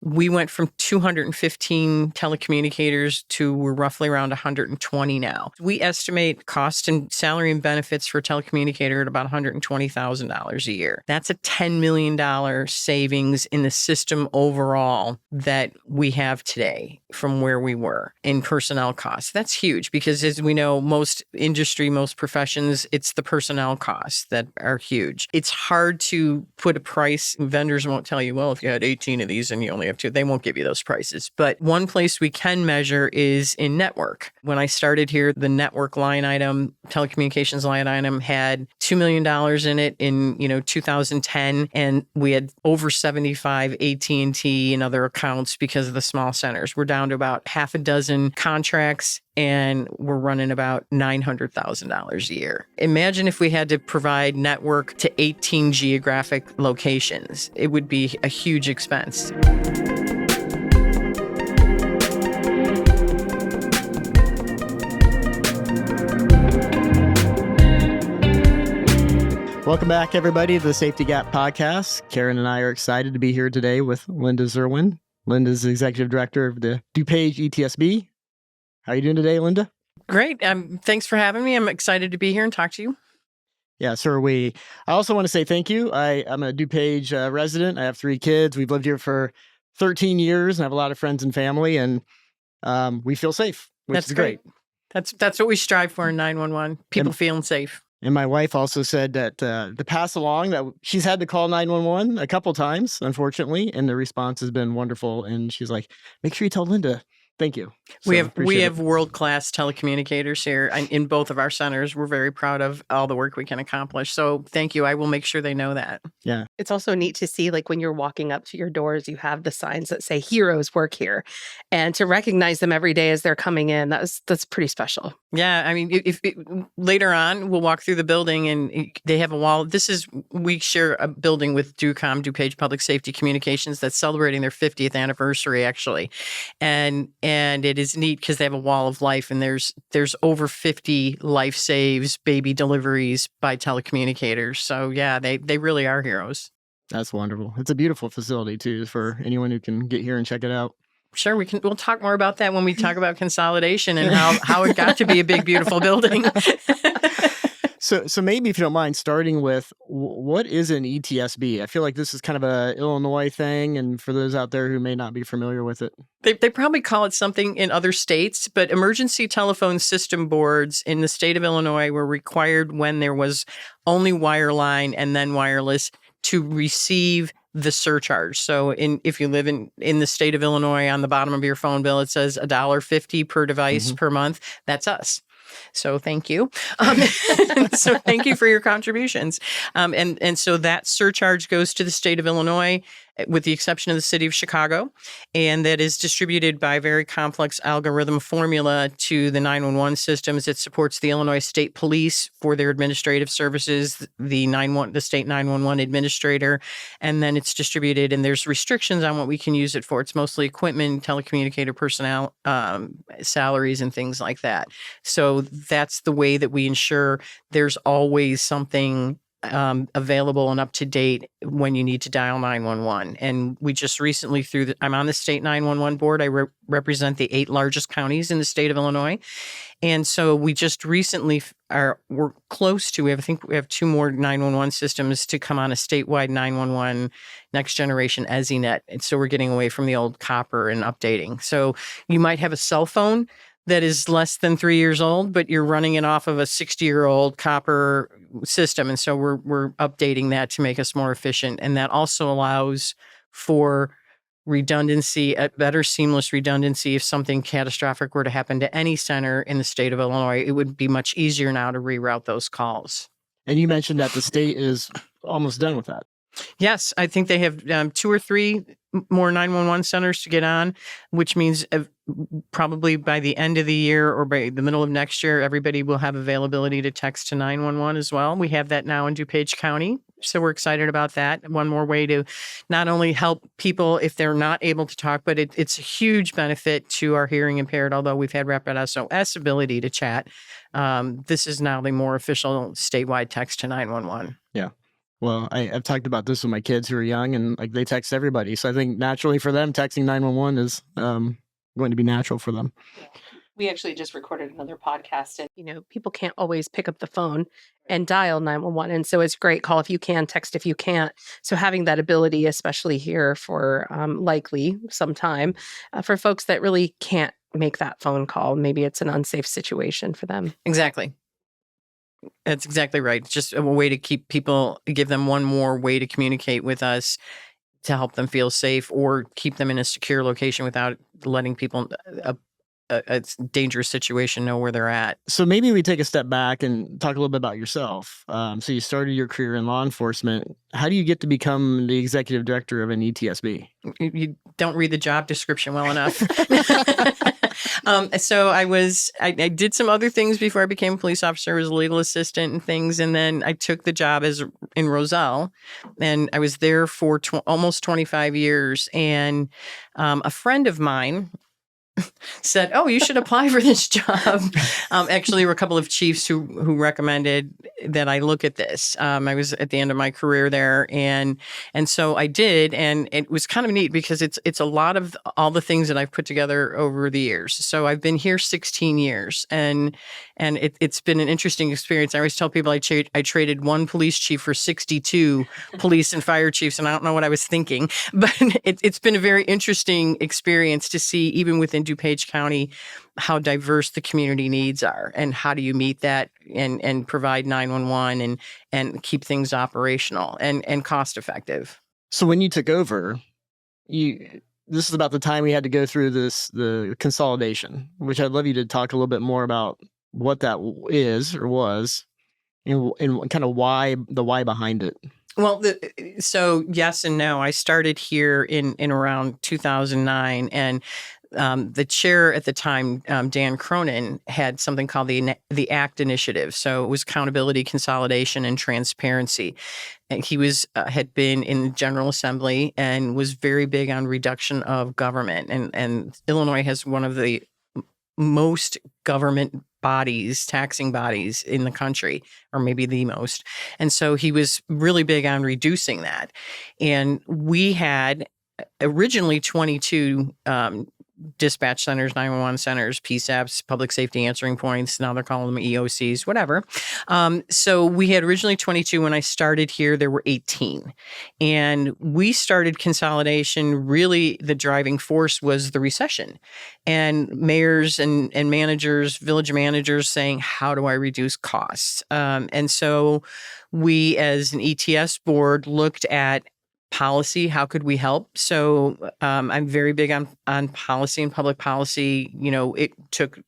We went from 215 telecommunicators to we're roughly around 120 now. We estimate cost and salary and benefits for a telecommunicator at about $120,000 a year. That's a $10 million savings in the system overall that we have today from where we were in personnel costs. That's huge because, as we know, most industry, most professions, it's the personnel costs that are huge. It's hard to put a price. Vendors won't tell you, well, if you had 18 of these and you only have two, they won't give you those prices. But one place we can measure is in network. When I started here, the network line item, telecommunications line item had $2 million in it in 2010, and we had over 75 AT&T and other accounts because of the small centers. We're down to about half a dozen contracts, and we're running about $900,000 a year. Imagine if we had to provide network to 18 geographic locations. It would be a huge expense. Welcome back, everybody, to the Safety Gap Podcast. Karen and I are excited to be here today with Linda Zerwin. Linda's the Executive Director of the DuPage ETSB. How are you doing today, Linda? Great. Thanks for having me. I'm excited to be here and talk to you. Yeah, so are we. I also want to say thank you. I'm a DuPage resident. I have 3 kids. We've lived here for 13 years and I have a lot of friends and family, and we feel safe, which is great. That's what we strive for in 911, people feeling safe. And my wife also said that to pass along that she's had to call 911 a couple times, unfortunately, and the response has been wonderful. And she's like, make sure you tell Linda. Thank you. So we have world-class telecommunicators here in both of our centers. We're very proud of all the work we can accomplish. So thank you. I will make sure they know that. Yeah. It's also neat to see, like, when you're walking up to your doors, you have the signs that say heroes work here, and to recognize them every day as they're coming in. That's pretty special. Yeah. I mean, if later on we'll walk through the building and they have a wall. We share a building with DuPage Public Safety Communications that's celebrating their 50th anniversary, actually. And it is neat because they have a wall of life, and there's over 50 life saves, baby deliveries by telecommunicators. So yeah, they really are heroes. That's wonderful. It's a beautiful facility too, for anyone who can get here and check it out. Sure, we'll talk more about that when we talk about Consolidation and how it got to be a big, beautiful building. So maybe, if you don't mind, starting with what is an ETSB? I feel like this is kind of a Illinois thing, and for those out there who may not be familiar with it. They probably call it something in other states, but emergency telephone system boards in the state of Illinois were required when there was only wireline and then wireless to receive the surcharge. So if you live in the state of Illinois, on the bottom of your phone bill, it says $1.50 per device per month. That's us. So thank you. So thank you for your contributions. And so that surcharge goes to the state of Illinois, with the exception of the city of Chicago, and that is distributed by a very complex algorithm formula to the 911 systems. It supports the Illinois State Police for their administrative services, the state 911 administrator, and then it's distributed, and there's restrictions on what we can use it for. It's mostly equipment, telecommunicator personnel, salaries, and things like that. So that's the way that we ensure there's always something available and up to date when you need to dial 911. And we just recently, I'm on the state 911 board. I represent the 8 largest counties in the state of Illinois. And so we just recently we're close to, I think we have 2 more 911 systems to come on a statewide 911 next generation EZNet. And so we're getting away from the old copper and updating. So you might have a cell phone that is less than 3 years old, but you're running it off of a 60-year-old copper system. And so we're updating that to make us more efficient. And that also allows for redundancy, a better seamless redundancy. If something catastrophic were to happen to any center in the state of Illinois, it would be much easier now to reroute those calls. And you mentioned that the state is almost done with that. Yes, I think they have 2 or 3 more 911 centers to get on, which means probably by the end of the year or by the middle of next year, everybody will have availability to text to 911 as well. We have that now in DuPage County, so we're excited about that. One more way to not only help people if they're not able to talk, but it's a huge benefit to our hearing impaired, although we've had Rapid SOS ability to chat. This is now the more official statewide text to 911. Yeah. Well, I've talked about this with my kids who are young, and like they text everybody. So I think naturally for them, texting 911 is going to be natural for them. We actually just recorded another podcast, and people can't always pick up the phone and dial 911, and so it's great. Call if you can, text if you can't. So having that ability, especially here for likely some time for folks that really can't make that phone call, maybe it's an unsafe situation for them. Exactly. That's exactly right. It's just a way to keep people, give them one more way to communicate with us to help them feel safe or keep them in a secure location without letting people a dangerous situation know where they're at. So maybe we take a step back and talk a little bit about yourself. So you started your career in law enforcement. How do you get to become the executive director of an ETSB? You don't read the job description well enough. So I did some other things before I became a police officer. I was a legal assistant and things. And then I took the job in Roselle, and I was there for almost 25 years. And a friend of mine said, "Oh, you should apply for this job." Actually, there were a couple of chiefs who recommended that I look at this. I was at the end of my career there, and so I did, and it was kind of neat because it's a lot of all the things that I've put together over the years. So I've been here 16 years, and it's been an interesting experience. I always tell people I traded one police chief for 62 police and fire chiefs, and I don't know what I was thinking, but it's been a very interesting experience to see, even within DuPage County, how diverse the community needs are, and how do you meet that and provide 911 and keep things operational and cost effective. So when you took over, this is about the time we had to go through the consolidation, which I'd love you to talk a little bit more about what that is or was, and kind of why behind it. Well, so yes and no. I started here in around 2009, and the chair at the time, Dan Cronin, had something called the ACT initiative. So it was accountability, consolidation, and transparency. And he had been in the General Assembly and was very big on reduction of government. And Illinois has one of the most government bodies, taxing bodies in the country, or maybe the most. And so he was really big on reducing that. And we had originally 22 dispatch centers, 911 centers, PSAPs, public safety answering points. Now they're calling them EOCs, whatever. So we had originally 22. When I started here, there were 18. And we started consolidation. Really, the driving force was the recession. And mayors and managers, village managers saying, how do I reduce costs? And so we, as an ETS board, looked at policy. How could we help? So I'm very big on policy and public policy. It took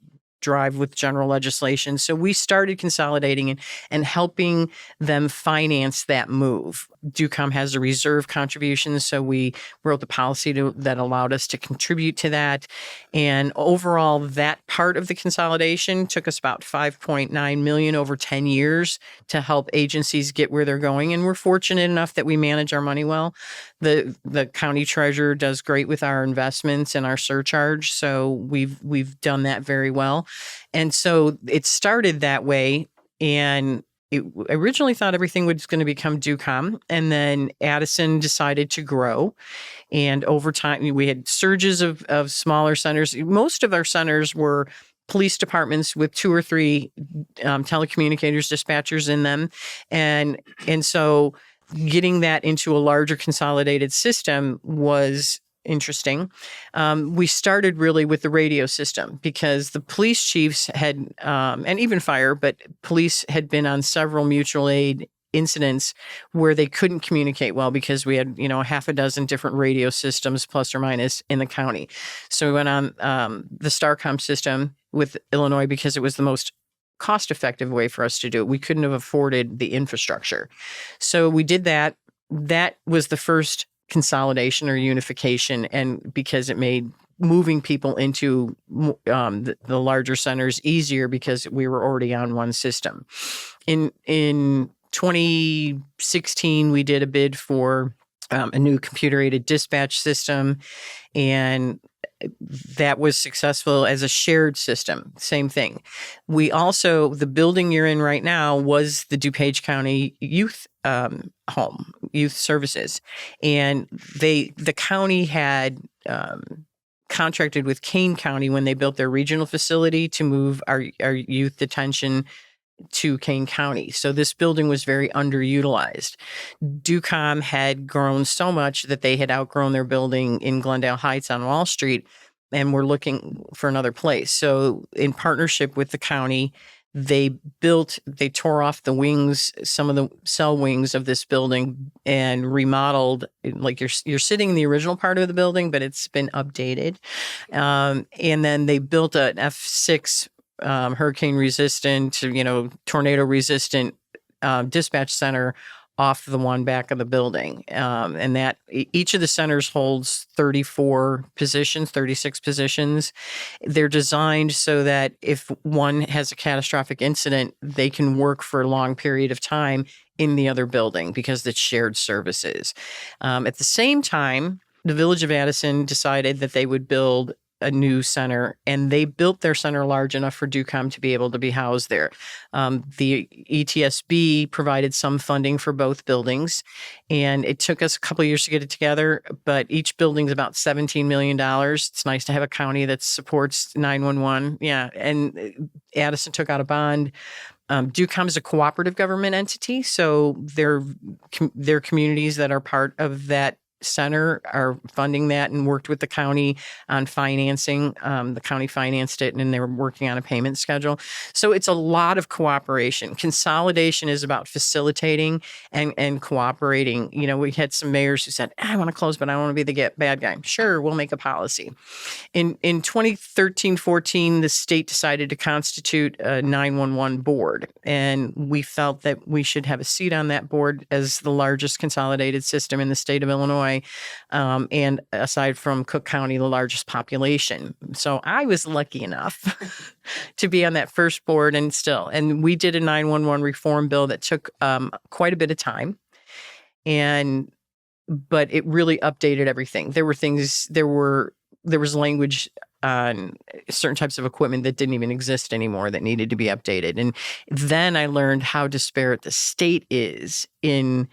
drive with general legislation. So we started consolidating and helping them finance that move. DuCom has a reserve contribution, so we wrote the policy that allowed us to contribute to that. And overall, that part of the consolidation took us about $5.9 million over 10 years to help agencies get where they're going. And we're fortunate enough that we manage our money well. The county treasurer does great with our investments and our surcharge, so we've done that very well. And so it started that way, and I originally thought everything was going to become DuCom, and then Addison decided to grow. And over time, we had surges of smaller centers. Most of our centers were police departments with 2 or 3 telecommunicators, dispatchers in them. And so getting that into a larger consolidated system was interesting. We started really with the radio system because the police chiefs had, and even fire, but police had been on several mutual aid incidents where they couldn't communicate well because we had, a half a dozen different radio systems plus or minus in the county. So we went on the Starcom system with Illinois because it was the most cost-effective way for us to do it. We couldn't have afforded the infrastructure. So we did that. That was the first consolidation or unification, and because it made moving people into the larger centers easier because we were already on one system. In 2016, we did a bid for a new computer-aided dispatch system, and that was successful as a shared system. Same thing. We also, the building you're in right now was the DuPage County youth home, youth services. And the county had contracted with Kane County when they built their regional facility to move our youth detention to Kane County. So this building was very underutilized. DuCom had grown so much that they had outgrown their building in Glendale Heights on Wall Street and were looking for another place. So in partnership with the county, they tore off the wings, some of the cell wings of this building, and remodeled. Like you're sitting in the original part of the building, but it's been updated. And then they built an F6 hurricane resistant, tornado resistant dispatch center off the one back of the building. And that each of the centers holds 36 positions. They're designed so that if one has a catastrophic incident, they can work for a long period of time in the other building because it's shared services. At the same time, the Village of Addison decided that they would build a new center, and they built their center large enough for DuCom to be able to be housed there. The ETSB provided some funding for both buildings, and it took us a couple of years to get it together, but each building's about $17 million. It's nice to have a county that supports 911. Yeah, and Addison took out a bond. DuCom is a cooperative government entity, so their communities that are part of that center are funding that and worked with the county on financing. The county financed it, and they were working on a payment schedule. So it's a lot of cooperation. Consolidation is about facilitating and cooperating. We had some mayors who said, I want to close, but I don't want to be the bad guy. Sure, we'll make a policy. In 2013-14, the state decided to constitute a 911 board, and we felt that we should have a seat on that board as the largest consolidated system in the state of Illinois. And aside from Cook County, the largest population. So I was lucky enough to be on that first board, and we did a 911 reform bill that took quite a bit of time, but it really updated everything. There was language on certain types of equipment that didn't even exist anymore that needed to be updated. And then I learned how disparate the state is in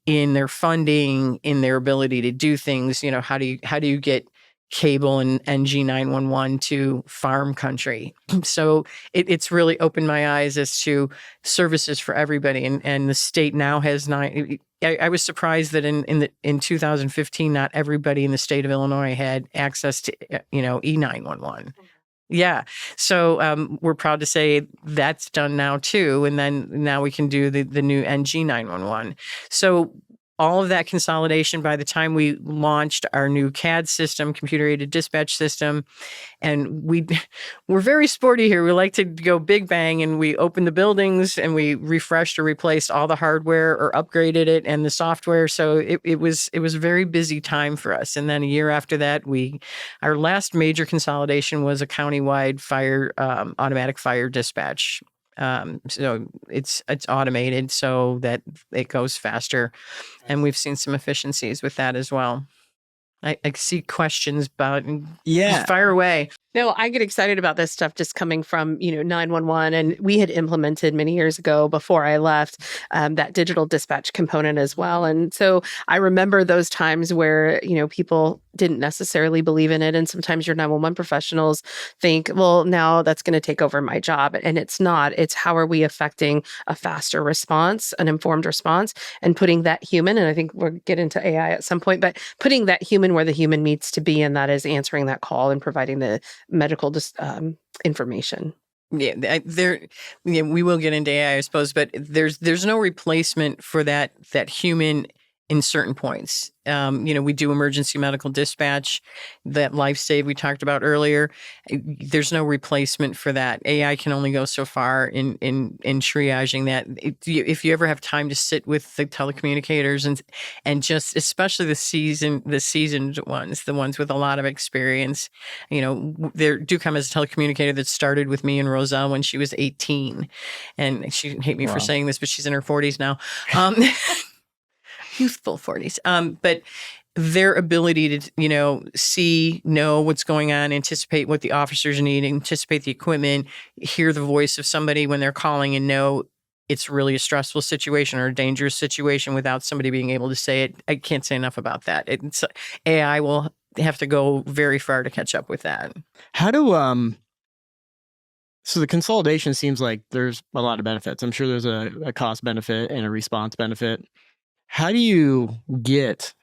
their funding, in their ability to do things. How do you get cable and NG 911 to farm country? So it's really opened my eyes as to services for everybody. And the state now has nine. I was surprised that in 2015, not everybody in the state of Illinois had access to E911. Yeah. So we're proud to say that's done now too. And then now we can do the new NG 911. So all of that consolidation, by the time we launched our new CAD system, computer-aided dispatch system, and we're very sporty here. We like to go big bang, and we opened the buildings and we refreshed or replaced all the hardware or upgraded it and the software. So it was a very busy time for us. And then a year after that, our last major consolidation was a countywide automatic fire dispatch. So it's automated so that it goes faster, and we've seen some efficiencies with that as well. I see questions about fire away. No, I get excited about this stuff just coming from, 911. And we had implemented many years ago before I left that digital dispatch component as well. And so I remember those times where, people didn't necessarily believe in it. And sometimes your 911 professionals think, well, now that's going to take over my job. And it's not. It's how are we affecting a faster response, an informed response, and putting that human, and I think we'll get into AI at some point, but putting that human where the human needs to be, and that is answering that call and providing the medical information. Yeah, we will get into AI, I suppose, but there's no replacement for that human in certain points. We do emergency medical dispatch, that life save we talked about earlier. There's no replacement for that. AI can only go so far in triaging that. If you ever have time to sit with the telecommunicators and just, especially the seasoned ones, the ones with a lot of experience, there do come as a telecommunicator that started with me and Roselle when she was 18, and she hate me for saying this, but she's in her 40s now. Youthful 40s. But their ability to, know what's going on, anticipate what the officers need, anticipate the equipment, hear the voice of somebody when they're calling and know it's really a stressful situation or a dangerous situation without somebody being able to say it. I can't say enough about that. AI will have to go very far to catch up with that. How do, so the consolidation seems like there's a lot of benefits. I'm sure there's a cost benefit and a response benefit. How do you get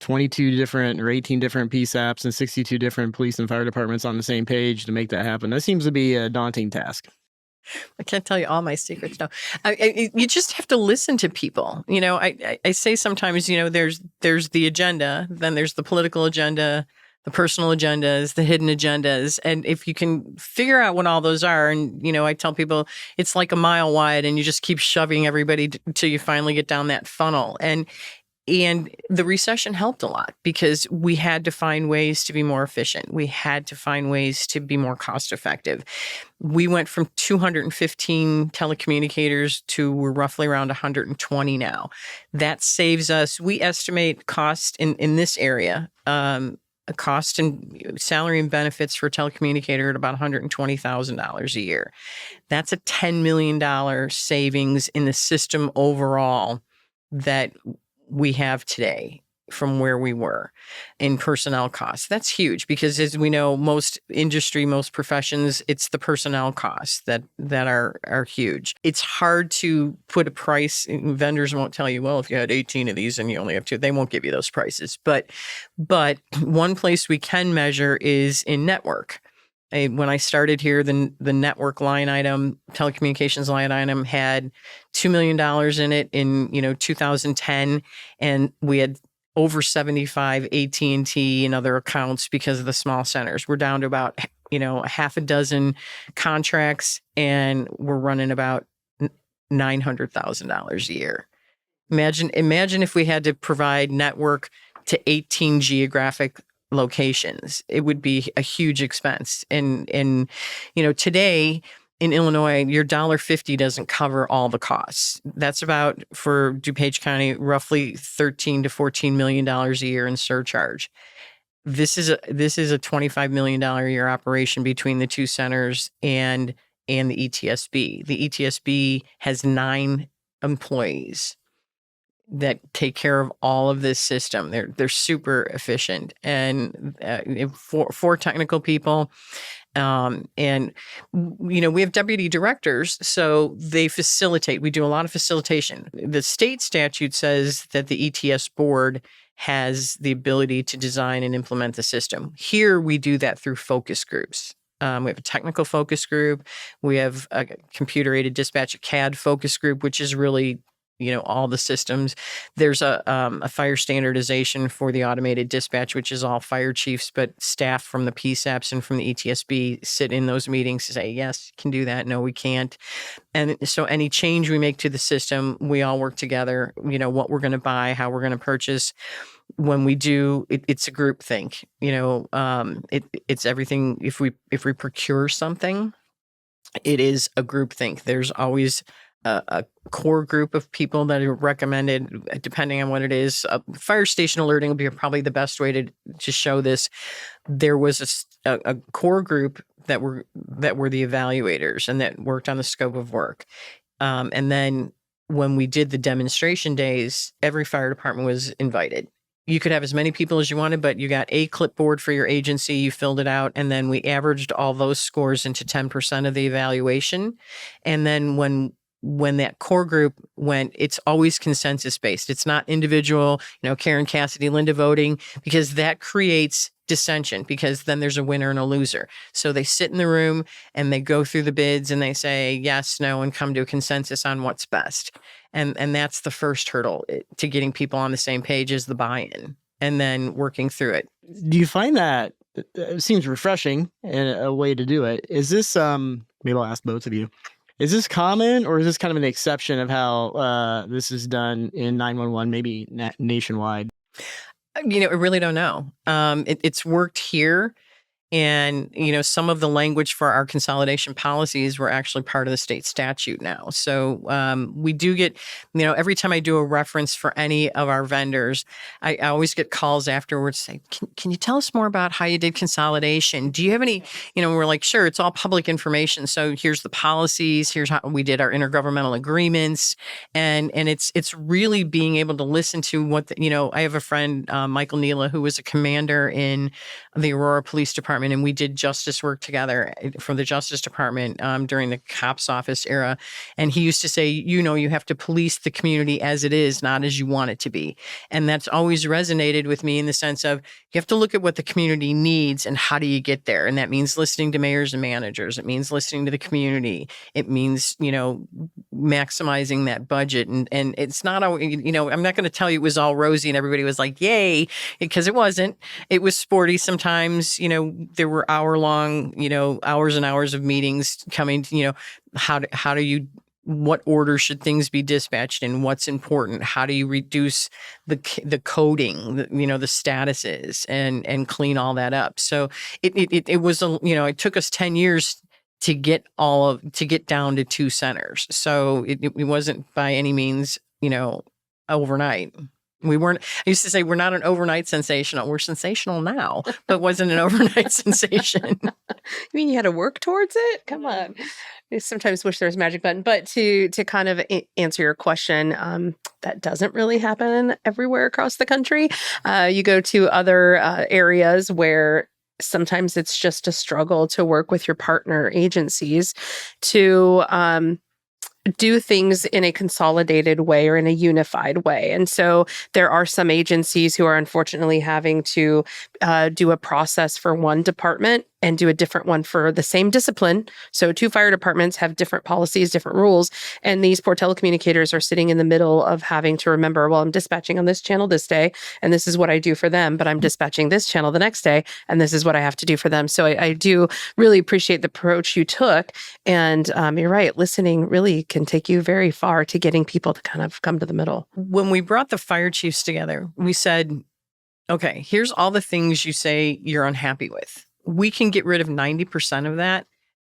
22 different or 18 different PSAPs and 62 different police and fire departments on the same page to make that happen? That seems to be a daunting task. I can't tell you all my secrets now. You just have to listen to people. I say sometimes, there's the agenda, then there's the political agenda, the personal agendas, the hidden agendas. And if you can figure out what all those are, and, I tell people it's like a mile wide and you just keep shoving everybody till you finally get down that funnel. And the recession helped a lot because we had to find ways to be more efficient. We had to find ways to be more cost effective. We went from 215 telecommunicators to we're roughly around 120 now. That saves us, we estimate cost in this area, a cost and salary and benefits for a telecommunicator at about $120,000 a year. That's a $10 million savings in the system overall that we have today from where we were in personnel costs. That's huge because, as we know, most industry, most professions, it's the personnel costs that are huge. It's hard to put a price. Vendors won't tell you, well, if you had 18 of these and you only have 2, they won't give you those prices. But one place we can measure is in network. When I started here, the network line item, telecommunications line item had $2 million in it in 2010, and we had over 75 AT&T and other accounts because of the small centers. We're down to about a half a dozen contracts, and we're running about $900,000 a year. Imagine if we had to provide network to 18 geographic locations. It would be a huge expense. And today in Illinois, your $1.50 doesn't cover all the costs. That's about, for DuPage County, roughly $13 to $14 million a year in surcharge. This is a $25 million a year operation between the two centers and the ETSB. The ETSB has 9 employees that take care of all of this system. They're super efficient, and four technical people. And we have deputy directors, so they facilitate. We do a lot of facilitation. The state statute says that the ETS board has the ability to design and implement the system. Here, we do that through focus groups. We have a technical focus group. We have a computer-aided dispatch, a CAD focus group, which is really all the systems. There's a fire standardization for the automated dispatch, which is all fire chiefs, but staff from the PSAPs and from the ETSB sit in those meetings to say, yes, can do that. No, we can't. And so any change we make to the system, we all work together, what we're going to buy, how we're going to purchase. When we do, it's a group think, it's everything. If we procure something, it is a group think. There's always a core group of people that are recommended, depending on what it is. Fire station alerting will be probably the best way to show this. There was a core group that were the evaluators and that worked on the scope of work. And then when we did the demonstration days, every fire department was invited. You could have as many people as you wanted, but you got a clipboard for your agency, you filled it out, and then we averaged all those scores into 10% of the evaluation. And then when that core group went, it's always consensus based. It's not individual, Karen, Cassidy, Linda voting, because that creates dissension, because then there's a winner and a loser. So they sit in the room and they go through the bids and they say yes, no, and come to a consensus on what's best. And that's the first hurdle to getting people on the same page, is the buy-in, and then working through it. Do you find that it seems refreshing and a way to do it? Is this, maybe I'll ask both of you, is this common, or is this kind of an exception of how this is done in 911, maybe nationwide? I really don't know. It's worked here. And, some of the language for our consolidation policies were actually part of the state statute now. So we do get, every time I do a reference for any of our vendors, I always get calls afterwards saying, can you tell us more about how you did consolidation? Do you have any, we're like, sure, it's all public information. So here's the policies, here's how we did our intergovernmental agreements. And it's really being able to listen to what, I have a friend, Michael Neela, who was a commander in the Aurora Police Department, and we did justice work together for the Justice Department during the cops office era. And he used to say, you have to police the community as it is, not as you want it to be. And that's always resonated with me in the sense of you have to look at what the community needs and how do you get there. And that means listening to mayors and managers. It means listening to the community. It means, maximizing that budget. And it's not, I'm not going to tell you it was all rosy and everybody was like, yay, because it wasn't. It was sporty sometimes. There were hours and hours of meetings coming to, what order should things be dispatched in? What's important? How do you reduce the coding, the statuses and clean all that up? So it was, it took us 10 years to get down to 2 centers. So it wasn't by any means, overnight. We weren't, I used to say we're not an overnight sensational. We're sensational now, but wasn't an overnight sensation. You mean you had to work towards it? Come on. I sometimes wish there was a magic button, but to kind of answer your question, that doesn't really happen everywhere across the country. You go to other areas where sometimes it's just a struggle to work with your partner agencies to do things in a consolidated way or in a unified way. And so there are some agencies who are unfortunately having to do a process for one department and do a different one for the same discipline. So 2 fire departments have different policies, different rules. And these poor telecommunicators are sitting in the middle of having to remember, well, I'm dispatching on this channel this day, and this is what I do for them, but I'm dispatching this channel the next day, and this is what I have to do for them. So I do really appreciate the approach you took. And you're right, listening really can take you very far to getting people to kind of come to the middle. When we brought the fire chiefs together, we said, okay, here's all the things you say you're unhappy with. We can get rid of 90% of that,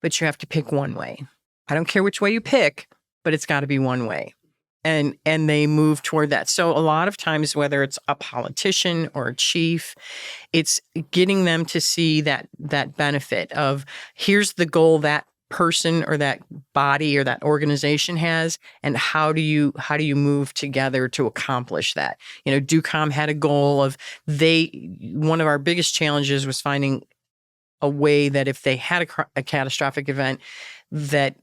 but you have to pick one way. I don't care which way you pick, but it's got to be one way. And they move toward that. So a lot of times, whether it's a politician or a chief, it's getting them to see that benefit of here's the goal that person or that body or that organization has, and how do you move together to accomplish that? DuCom had a goal of one of our biggest challenges was finding a way that if they had a catastrophic event, that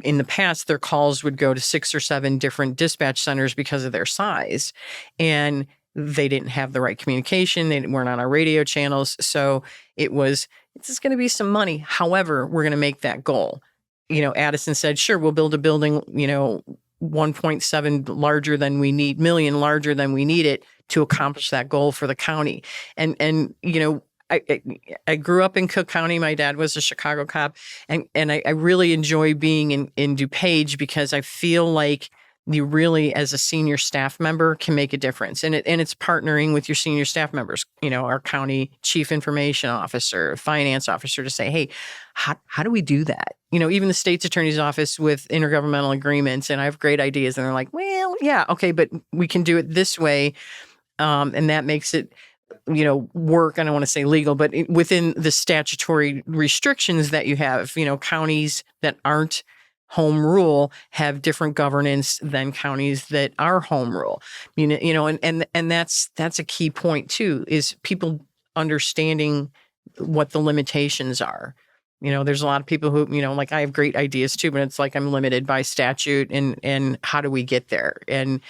in the past their calls would go to 6 or 7 different dispatch centers because of their size, and they didn't have the right communication. They weren't on our radio channels. So it's just going to be some money. However, we're going to make that goal. Addison said, sure, we'll build a building, 1.7 larger than we need, million larger than we need it to accomplish that goal for the county. And I grew up in Cook County. My dad was a Chicago cop, and I really enjoy being in DuPage because I feel like you really, as a senior staff member, can make a difference. And it's partnering with your senior staff members, our county chief information officer, finance officer, to say, hey, how do we do that? Even the state's attorney's office with intergovernmental agreements, and I have great ideas. And they're like, well, yeah, okay, but we can do it this way. And that makes it, work. I don't want to say legal, but within the statutory restrictions that you have, counties that aren't home rule have different governance than counties that are home rule. And that's a key point too, is people understanding what the limitations are. There's a lot of people who, like I have great ideas too, but it's like I'm limited by statute and how do we get there? And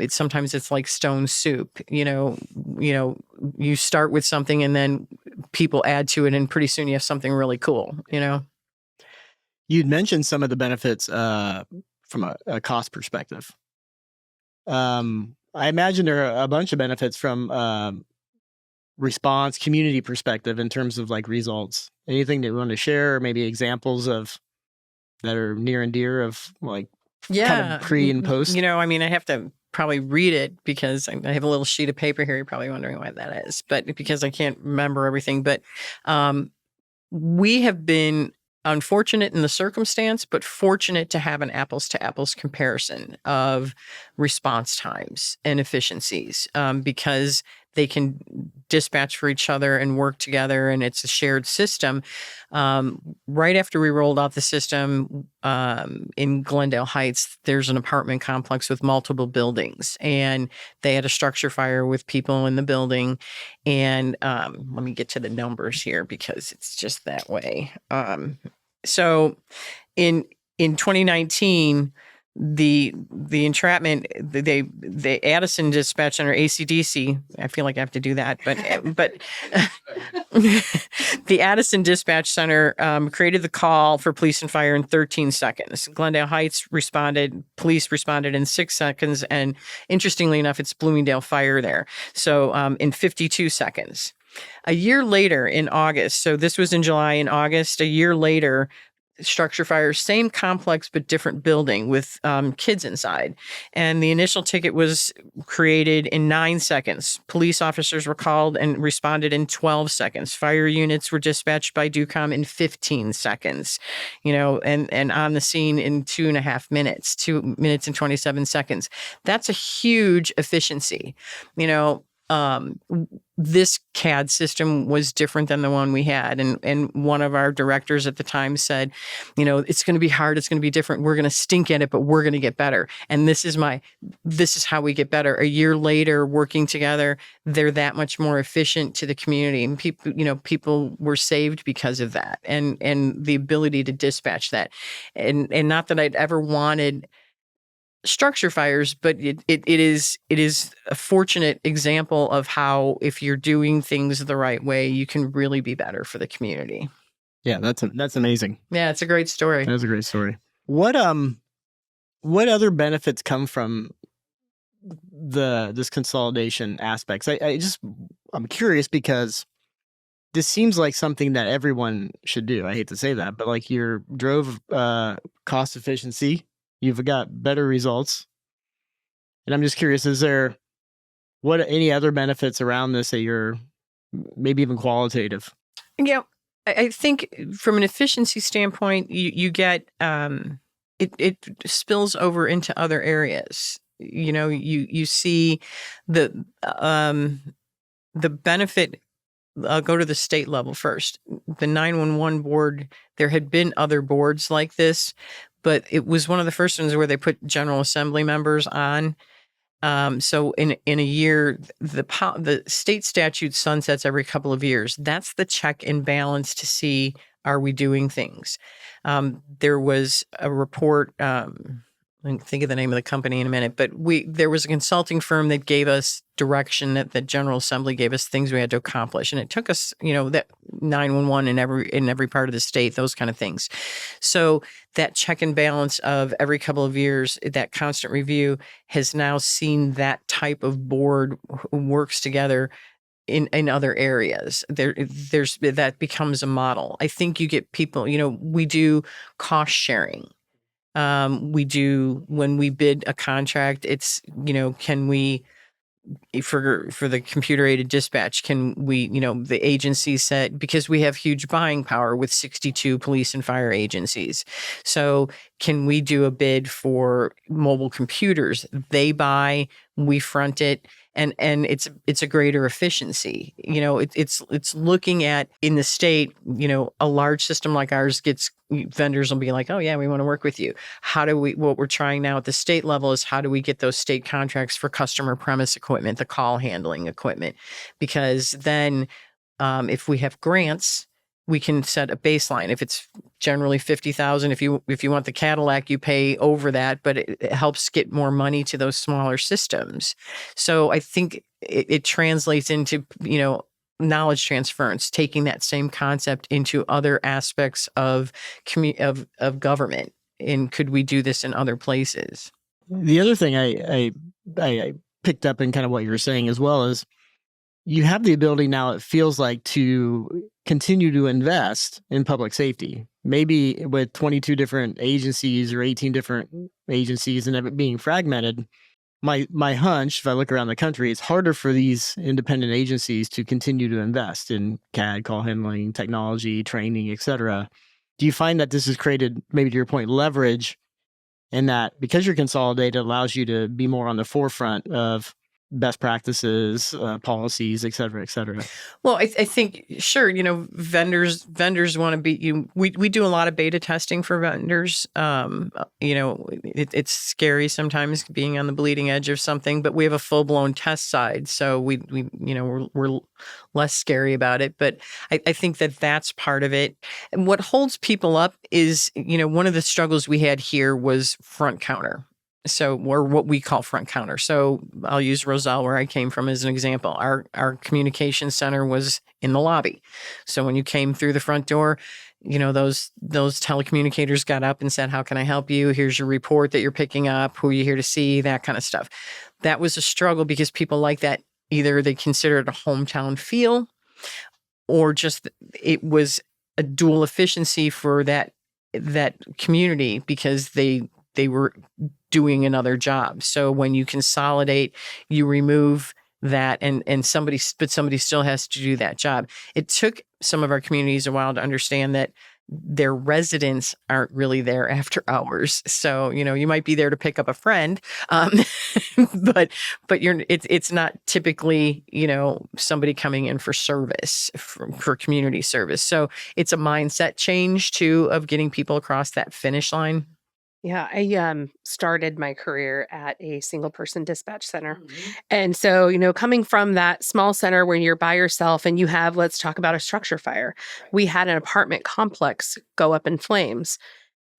sometimes it's like stone soup. You start with something and then people add to it, and pretty soon you have something really cool. You'd mentioned some of the benefits from a cost perspective. I imagine there are a bunch of benefits from response community perspective in terms of like results. Anything that you want to share, or maybe examples of that are near and dear of like kind of pre and post? I have to probably read it because I have a little sheet of paper here. You're probably wondering why that is, but because I can't remember everything. But we have been unfortunate in the circumstance, but fortunate to have an apples to apples comparison of response times and efficiencies, because they can dispatch for each other and work together, and it's a shared system. Right after we rolled out the system in Glendale Heights, there's an apartment complex with multiple buildings, and they had a structure fire with people in the building. And let me get to the numbers here because it's just that way. So in 2019, the entrapment, the Addison Dispatch Center, ACDC, I feel like I have to do that, but the Addison Dispatch Center created the call for police and fire in 13 seconds. Glendale Heights police responded in 6 seconds, and interestingly enough, it's Bloomingdale Fire there. So in 52 seconds. A year later in August, so this was in July, in August, a year later, structure fire, same complex, but different building with kids inside. And the initial ticket was created in 9 seconds. Police officers were called and responded in 12 seconds. Fire units were dispatched by DuCom in 15 seconds, and on the scene in 2.5 minutes, 2 minutes and 27 seconds. That's a huge efficiency. This CAD system was different than the one we had. And one of our directors at the time said, it's going to be hard. It's going to be different. We're going to stink at it, but we're going to get better. And this is how we get better. A year later, working together, they're that much more efficient to the community. And people were saved because of that and the ability to dispatch that. And not that I'd ever wanted structure fires, but it is a fortunate example of how, if you're doing things the right way, you can really be better for the community. Yeah, that's amazing. Yeah, it's a great story. That's a great story. What other benefits come from this consolidation aspects? I'm curious because this seems like something that everyone should do. I hate to say that, but like you drove cost efficiency. You've got better results. And I'm just curious, is there any other benefits around this that you're maybe even qualitative? Yeah, I think from an efficiency standpoint, you get it spills over into other areas. You see the benefit. I'll go to the state level first. The 911 board, there had been other boards like this, but it was one of the first ones where they put General Assembly members on. So in a year, the state statute sunsets every couple of years. That's the check and balance to see, are we doing things? There was a report, I can think of the name of the company in a minute, but there was a consulting firm that gave us direction that the General Assembly gave us things we had to accomplish. And it took us, that 911 in every part of the state, those kind of things. So that check and balance of every couple of years, that constant review has now seen that type of board who works together in other areas. There's that becomes a model. I think you get people, we do cost sharing. We do, when we bid a contract, it's, can we, for the computer aided dispatch, can we, the agency said, because we have huge buying power with 62 police and fire agencies. So can we do a bid for mobile computers? They buy, we front it. And it's a greater efficiency. It's looking at, in the state, a large system like ours vendors will be like, oh yeah, we want to work with you. What we're trying now at the state level is how do we get those state contracts for customer premise equipment, the call handling equipment? Because then if we have grants, we can set a baseline. If it's generally $50,000, if you want the Cadillac, you pay over that, but it helps get more money to those smaller systems. So I think it translates into, knowledge transference, taking that same concept into other aspects of government. And could we do this in other places? The other thing I picked up in kind of what you were saying as well is you have the ability now, it feels like, to continue to invest in public safety, maybe with 22 different agencies or 18 different agencies and it being fragmented. my hunch, if I look around the country, it's harder for these independent agencies to continue to invest in CAD, call handling, technology, training, et cetera. Do you find that this has created, maybe to your point, leverage, and that because you're consolidated, allows you to be more on the forefront of best practices, policies, et cetera, et cetera? Well, I think, sure, vendors want to be you. We do a lot of beta testing for vendors. It's scary sometimes being on the bleeding edge of something, but we have a full blown test side, so we're less scary about it. But I think that's part of it. And what holds people up is, one of the struggles we had here was front counter. So, or what we call front counter. So I'll use Roselle, where I came from, as an example. Our communication center was in the lobby. So when you came through the front door, those telecommunicators got up and said, "How can I help you? Here's your report that you're picking up. Who are you here to see?" That kind of stuff. That was a struggle because people like that. Either they consider it a hometown feel, or just it was a dual efficiency for that community because they were doing another job. So when you consolidate, you remove that and somebody still has to do that job. It took some of our communities a while to understand that their residents aren't really there after hours. So, you might be there to pick up a friend, but it's not typically, somebody coming in for service, for community service. So it's a mindset change too, of getting people across that finish line. Yeah, I started my career at a single person dispatch center. And so, coming from that small center where you're by yourself and you have, let's talk about a structure fire. We had an apartment complex go up in flames.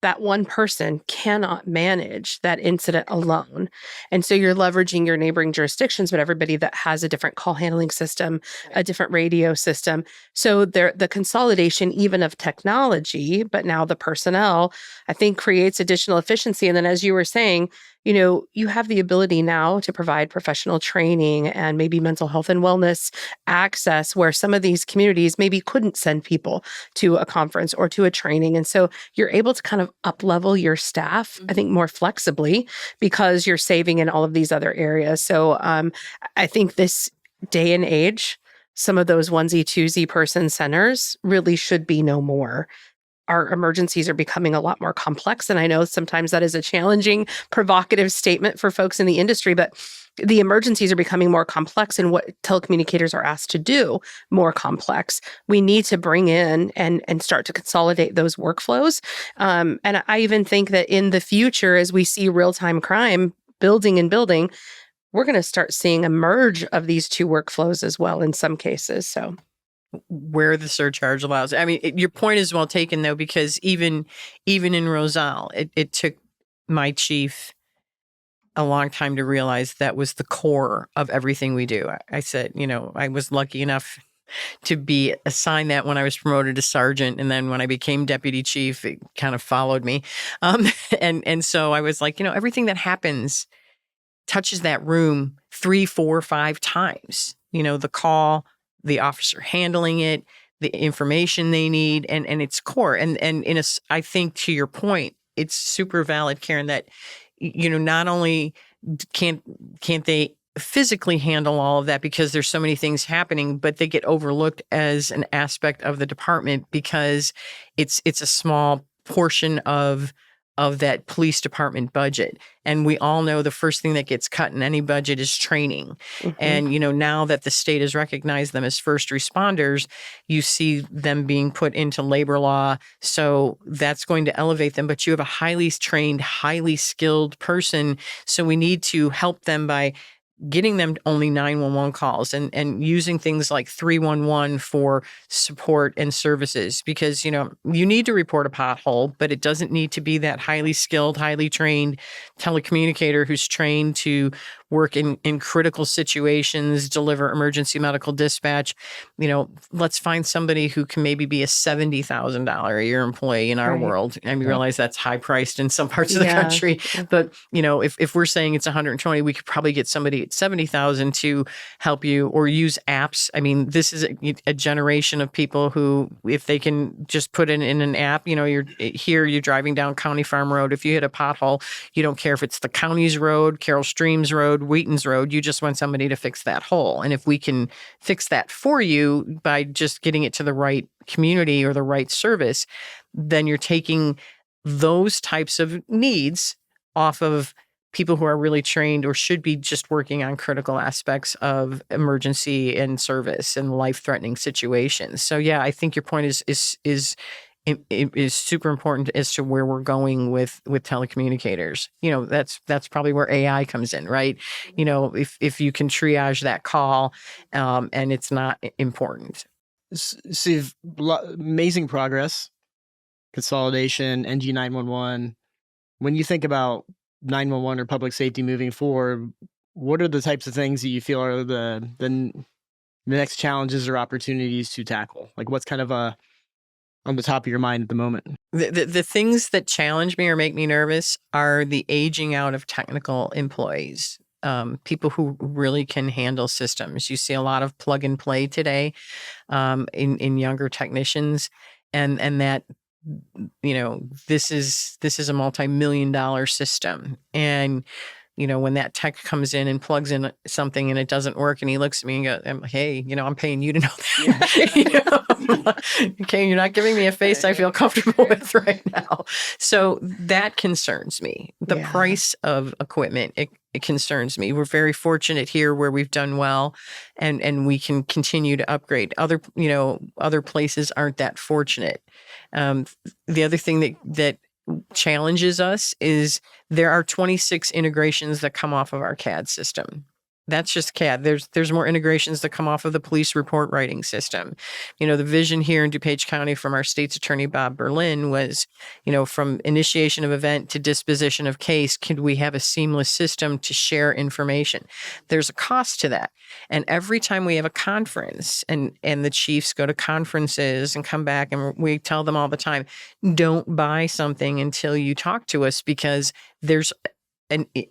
That one person cannot manage that incident alone. And so you're leveraging your neighboring jurisdictions, but everybody that has a different call handling system, a different radio system. So the consolidation even of technology, but now the personnel, I think creates additional efficiency. And then as you were saying, you have the ability now to provide professional training and maybe mental health and wellness access where some of these communities maybe couldn't send people to a conference or to a training. And so you're able to kind of up-level your staff, I think, more flexibly because you're saving in all of these other areas. So I think this day and age, some of those onesie, twosie person centers really should be no more. Our emergencies are becoming a lot more complex. And I know sometimes that is a challenging, provocative statement for folks in the industry, but the emergencies are becoming more complex and what telecommunicators are asked to do more complex. We need to bring in and start to consolidate those workflows. And I even think that in the future, as we see real-time crime building, we're going to start seeing a merge of these two workflows as well in some cases. So where the surcharge allows. I mean, your point is well taken, though, because even in Roselle, it took my chief a long time to realize that was the core of everything we do. I said, I was lucky enough to be assigned that when I was promoted to sergeant. And then when I became deputy chief, it kind of followed me. And so I was like, everything that happens touches that room 3, 4, 5 times. The call, the officer handling it, the information they need, and its core. And I think to your point, it's super valid, Karen, that not only can't they physically handle all of that because there's so many things happening, but they get overlooked as an aspect of the department because it's a small portion of that police department budget. And we all know the first thing that gets cut in any budget is training. And, now that the state has recognized them as first responders, you see them being put into labor law. So that's going to elevate them. But you have a highly trained, highly skilled person. So we need to help them by getting them only 911 calls and using things like 311 for support and services, because, you need to report a pothole, but it doesn't need to be that highly skilled, highly trained telecommunicator who's trained to work in critical situations, deliver emergency medical dispatch. Let's find somebody who can maybe be a $70,000 a year employee in our world. And we realize that's high priced in some parts of the country. But, if we're saying it's 120, we could probably get somebody 70,000 to help you or use apps. I mean, this is a generation of people who, if they can just put it in an app, you're driving down County Farm Road. If you hit a pothole, you don't care if it's the county's road, Carroll Streams Road, Wheaton's Road. You just want somebody to fix that hole. And if we can fix that for you by just getting it to the right community or the right service, then you're taking those types of needs off of people who are really trained or should be just working on critical aspects of emergency and service and life-threatening situations. So yeah, I think your point is super important as to where we're going with telecommunicators. That's probably where AI comes in, right? If you can triage that call, and it's not important. Steve, amazing progress, consolidation, NG 911. When you think about 911 or public safety moving forward, what are the types of things that you feel are the next challenges or opportunities to tackle? Like what's kind of on the top of your mind at the moment? The things that challenge me or make me nervous are the aging out of technical employees. People who really can handle systems. You see a lot of plug and play today in younger technicians, and that this is a multi-million-dollar system, and when that tech comes in and plugs in something and it doesn't work, and he looks at me and goes, "Hey, I'm paying you to know that." Okay, you're not giving me a face I feel comfortable with right now. So that concerns me. The price of equipment, it concerns me. We're very fortunate here where we've done well, and we can continue to upgrade. Other places aren't that fortunate. The other thing that challenges us is there are 26 integrations that come off of our CAD system. That's just CAD. There's more integrations that come off of the police report writing system. The vision here in DuPage County from our state's attorney, Bob Berlin, was, from initiation of event to disposition of case, could we have a seamless system to share information? There's a cost to that. And every time we have a conference and the chiefs go to conferences and come back, and we tell them all the time, don't buy something until you talk to us, because there's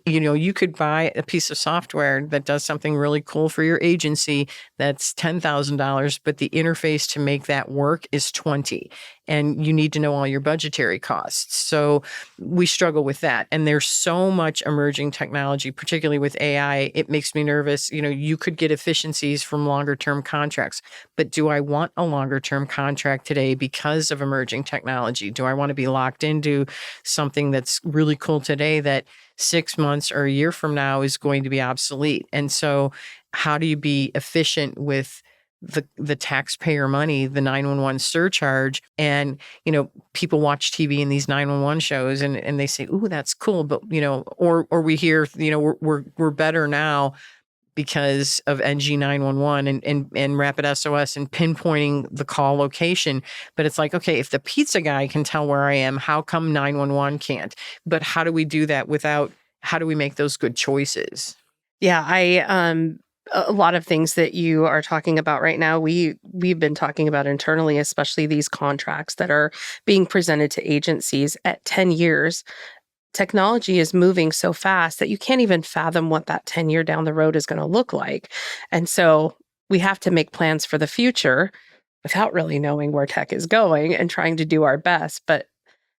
you could buy a piece of software that does something really cool for your agency that's $10,000, but the interface to make that work is $20,000, and you need to know all your budgetary costs. So we struggle with that. And there's so much emerging technology, particularly with AI. It makes me nervous. You could get efficiencies from longer term contracts, but do I want a longer term contract today because of emerging technology? Do I want to be locked into something that's really cool today that 6 months or a year from now is going to be obsolete? And so how do you be efficient with the taxpayer money, the 911 surcharge? And, people watch TV in these 911 shows and they say, "Ooh, that's cool." But, or we hear, we're better now because of NG 911 and Rapid SOS and pinpointing the call location. But it's like, okay, if the pizza guy can tell where I am, how come 911 can't? But how do we do that how do we make those good choices? Yeah, a lot of things that you are talking about right now, we've been talking about internally, especially these contracts that are being presented to agencies at 10 years. Technology is moving so fast that you can't even fathom what that 10 year down the road is going to look like. And so we have to make plans for the future without really knowing where tech is going and trying to do our best. But,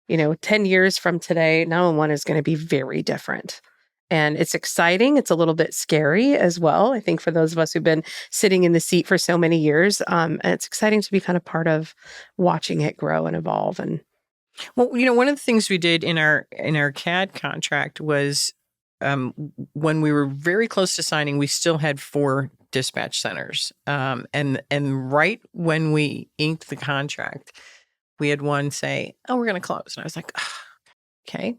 10 years from today, 911 is going to be very different. And it's exciting. It's a little bit scary as well, I think, for those of us who've been sitting in the seat for so many years. And it's exciting to be kind of part of watching it grow and evolve. And well, one of the things we did in our CAD contract was when we were very close to signing, we still had 4 dispatch centers. And right when we inked the contract, we had one say, "Oh, we're going to close." And I was like, "Oh, okay."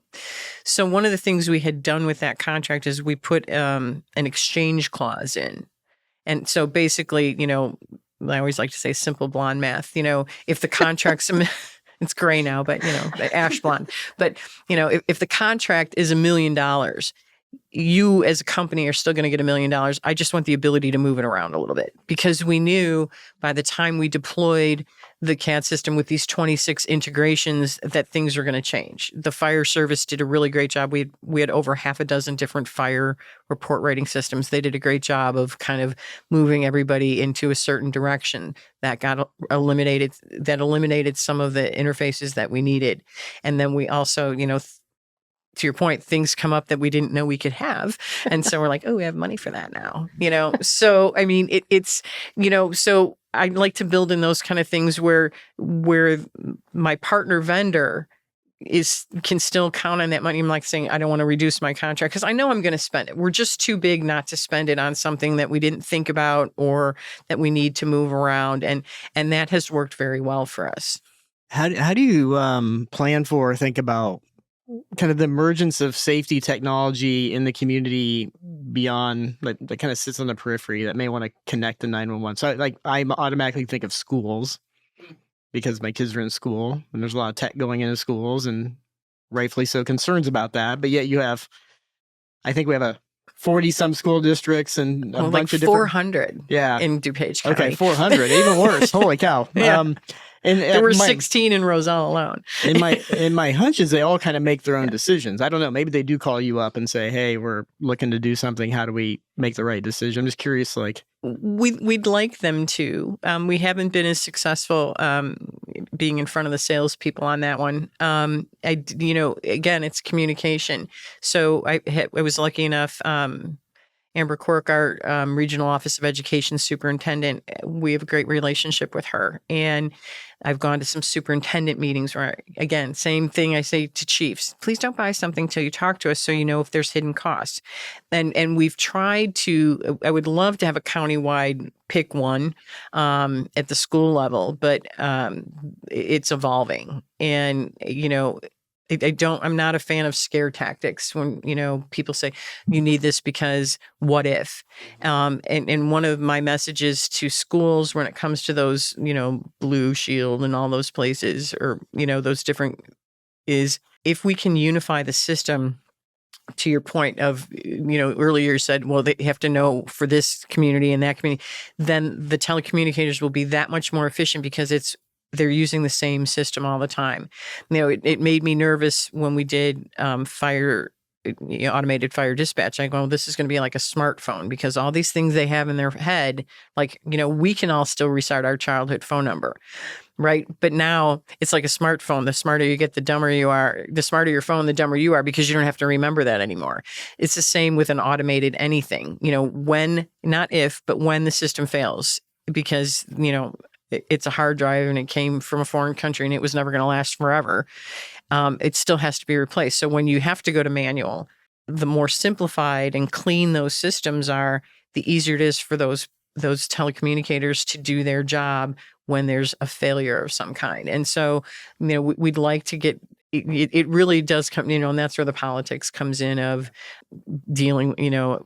So one of the things we had done with that contract is we put an exchange clause in. And so basically, I always like to say simple blonde math. If the contract's it's gray now, but ash blonde. But if the contract is $1 million, you as a company are still going to get $1 million. I just want the ability to move it around a little bit, because we knew by the time we deployed the CAD system with these 26 integrations that things are going to change. The fire service did a really great job. We had over half a dozen different fire report writing systems. They did a great job of kind of moving everybody into a certain direction. That got eliminated. That eliminated some of the interfaces that we needed. And then we also, to your point, things come up that we didn't know we could have. And so we're like, oh, we have money for that now, So, I mean, it's, so I like to build in those kind of things where my partner vendor can still count on that money. I'm like saying, I don't want to reduce my contract because I know I'm going to spend it. We're just too big not to spend it on something that we didn't think about or that we need to move around. And that has worked very well for us. How do you plan for or think about kind of the emergence of safety technology in the community beyond that kind of sits on the periphery that may want to connect to 911? So I automatically think of schools because my kids are in school and there's a lot of tech going into schools and rightfully so concerns about that. But yet I think we have a 40 some school districts and a bunch of different 400 in DuPage County. Okay, 400, even worse. Holy cow. Yeah. And there were 16 in Roselle alone. in my hunch is they all kind of make their own decisions. I don't know. Maybe they do call you up and say, hey, we're looking to do something. How do we make the right decision? I'm just curious, We'd like them to. We haven't been as successful being in front of the salespeople on that one. Again, it's communication. So I was lucky enough. Amber Quirk, our Regional Office of Education Superintendent, we have a great relationship with her. And I've gone to some superintendent meetings where, again, same thing I say to chiefs, please don't buy something till you talk to us so you know if there's hidden costs. And we've tried to, I would love to have a countywide pick one at the school level, but it's evolving. And, I'm not a fan of scare tactics when, people say you need this because what if? And one of my messages to schools when it comes to those, Blue Shield and all those places or, those different is if we can unify the system to your point of, earlier you said, well, they have to know for this community and that community, then the telecommunicators will be that much more efficient because they're using the same system all the time. It made me nervous when we did automated fire dispatch. I go, this is going to be like a smartphone because all these things they have in their head, we can all still recite our childhood phone number, right? But now it's like a smartphone. The smarter you get, the dumber you are. The smarter your phone, the dumber you are because you don't have to remember that anymore. It's the same with an automated anything, when, not if, but when the system fails because, it's a hard drive and it came from a foreign country and it was never going to last forever. It still has to be replaced. So when you have to go to manual, the more simplified and clean those systems are, the easier it is for those telecommunicators to do their job when there's a failure of some kind. And so, we'd like to get, it really does come, and that's where the politics comes in of dealing,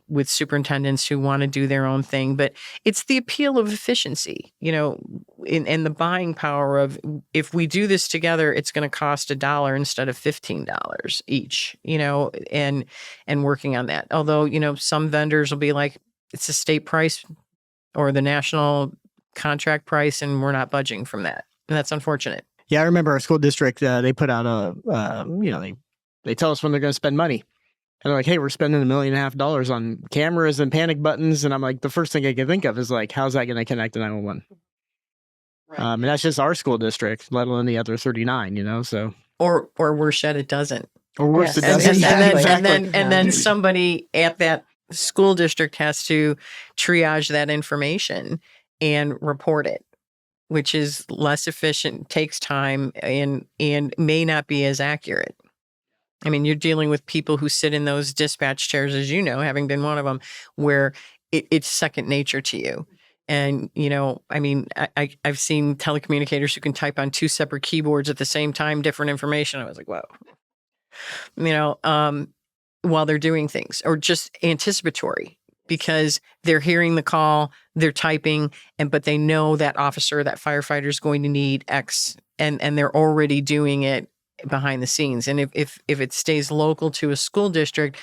with superintendents who want to do their own thing. But it's the appeal of efficiency, and the buying power of if we do this together, it's going to cost $1 instead of $15 each, and working on that. Although, some vendors will be like, it's a state price or the national contract price, and we're not budging from that. And that's unfortunate. Yeah, I remember our school district, they put out they tell us when they're going to spend money. And they're like, hey, we're spending $1.5 million on cameras and panic buttons. And I'm like, the first thing I can think of is how's that going to connect to 911? Right. And that's just our school district, let alone the other 39, so. Or worse yet, it doesn't. Or worse, it doesn't. And then somebody at that school district has to triage that information and report it, which is less efficient, takes time, and may not be as accurate. I mean, you're dealing with people who sit in those dispatch chairs, as you know, having been one of them, where it's second nature to you. And, I've seen telecommunicators who can type on 2 separate keyboards at the same time, different information. I was like, whoa. While they're doing things, or just anticipatory, because they're hearing the call, they're typing, but they know that officer, that firefighter is going to need X, and they're already doing it behind the scenes. And if it stays local to a school district,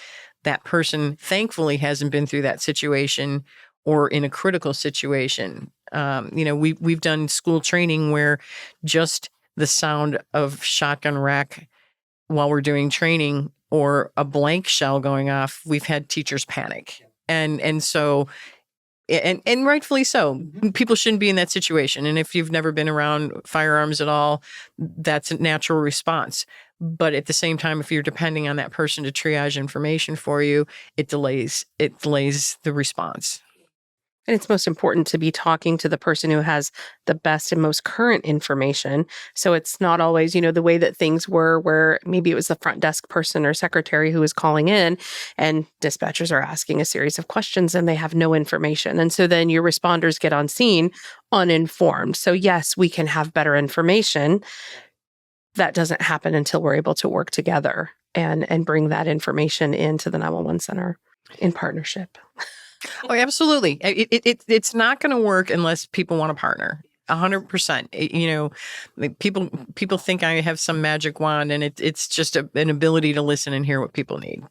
that person thankfully hasn't been through that situation or in a critical situation. We've done school training where just the sound of shotgun rack while we're doing training or a blank shell going off, we've had teachers panic. And so, and rightfully so, people shouldn't be in that situation. And if you've never been around firearms at all, that's a natural response. But at the same time, if you're depending on that person to triage information for you, it delays the response. And it's most important to be talking to the person who has the best and most current information. So it's not always, the way that things were where maybe it was the front desk person or secretary who was calling in and dispatchers are asking a series of questions and they have no information. And so then your responders get on scene uninformed. So yes, we can have better information. That doesn't happen until we're able to work together and bring that information into the 911 center in partnership. Oh, absolutely. It's not going to work unless people want to partner. 100%. People think I have some magic wand, and it's just an ability to listen and hear what people need.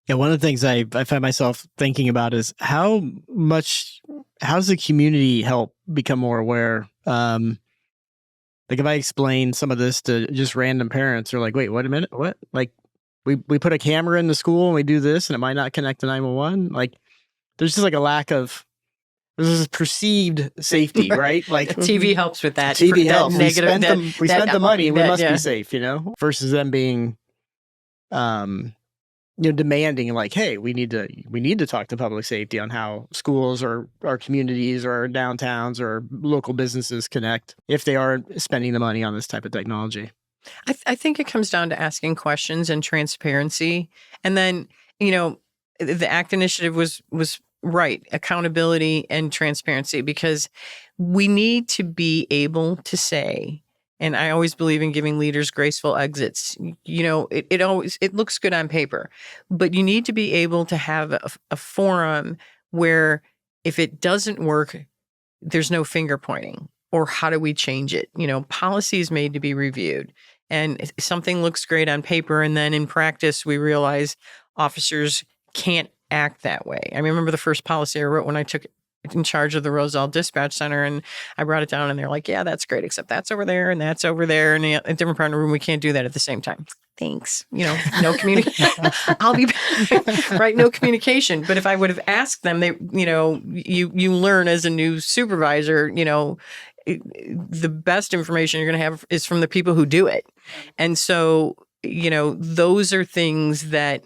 Yeah, one of the things I find myself thinking about is how does the community help become more aware? Like if I explain some of this to just random parents, they're like, "Wait, wait a minute, what?" Like we put a camera in the school and we do this, and it might not connect to 911. Like there's just like a lack of this perceived safety, right? Like TV helps with that. TV that helps. Negative, We spent the money. We must yeah. be safe, versus them being, demanding like, hey, we need to talk to public safety on how schools or our communities or our downtowns or local businesses connect if they are spending the money on this type of technology. I think it comes down to asking questions and transparency. And then, the ACT initiative was right, accountability and transparency, because we need to be able to say, and I always believe in giving leaders graceful exits. It looks good on paper, but you need to be able to have a forum where if it doesn't work, there's no finger pointing. Or how do we change it? Policy is made to be reviewed. And something looks great on paper, and then in practice, we realize officers can't act that way. I remember the first policy I wrote when I took in charge of the Roselle Dispatch Center, and I brought it down, and they're like, "Yeah, that's great, except that's over there, and that's over there, and a different part of the room. We can't do that at the same time." Thanks. No communication. I'll be right. No communication. But if I would have asked them, you learn as a new supervisor, the best information you're going to have is from the people who do it. And so, those are things that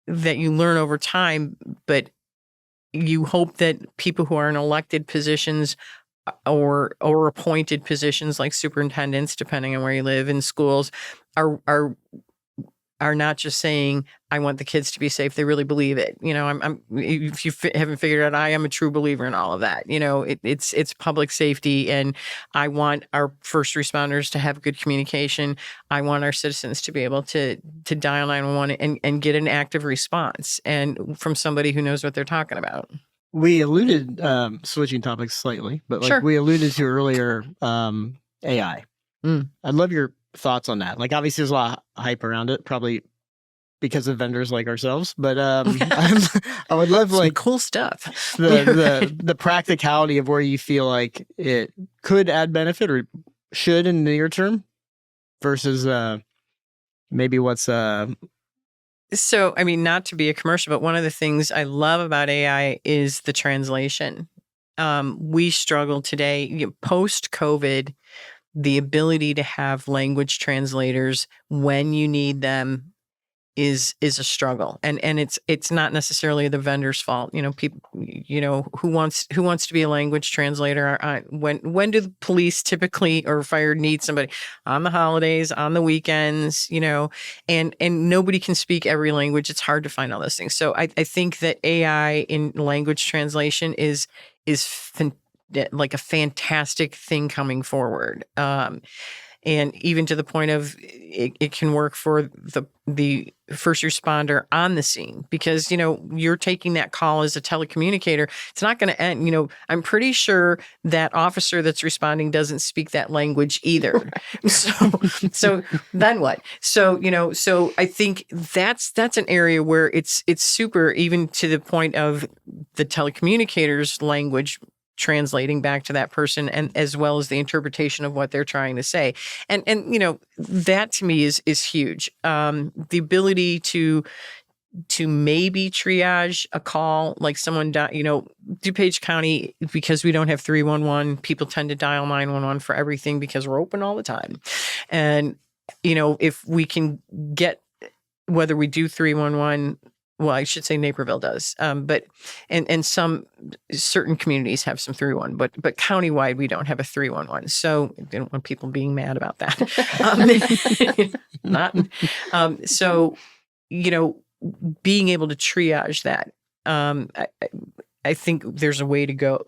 you learn over time, but you hope that people who are in elected positions or appointed positions like superintendents, depending on where you live, in schools, are not just saying, "I want the kids to be safe." They really believe it. If you haven't figured out, I am a true believer in all of that. It's public safety, and I want our first responders to have good communication. I want our citizens to be able to dial 911 and get an active response, and from somebody who knows what they're talking about. We alluded, switching topics slightly, but Sure. we alluded to earlier, AI. I'd love your thoughts on that. Like, obviously, there's a lot of hype around it, probably because of vendors like ourselves. But I would love Some cool stuff. the practicality of where you feel like it could add benefit or should in the near term, versus maybe what's So, not to be a commercial, but one of the things I love about AI is the translation. We struggle today, post-COVID, the ability to have language translators when you need them is a struggle, and it's not necessarily the vendor's fault. People, who wants to be a language translator? When do the police typically or fire need somebody? On the holidays, on the weekends, and nobody can speak every language. It's hard to find all those things. So I think that AI in language translation is like a fantastic thing coming forward. and even to the point of it can work for the first responder on the scene, because you're taking that call as a telecommunicator. It's not going to end. I'm pretty sure that officer that's responding doesn't speak that language either. Right. So then what? So I think that's an area where it's super, even to the point of the telecommunicator's language translating back to that person, and as well as the interpretation of what they're trying to say. And that to me is huge. The ability to maybe triage a call, like someone, DuPage County, because we don't have 311, people tend to dial 911 for everything because we're open all the time. And, if we can get, whether we do 311, well, I should say Naperville does, but and some certain communities have some 311, but countywide we don't have a 311. So I don't want people being mad about that. So being able to triage that, I think there's a way to go.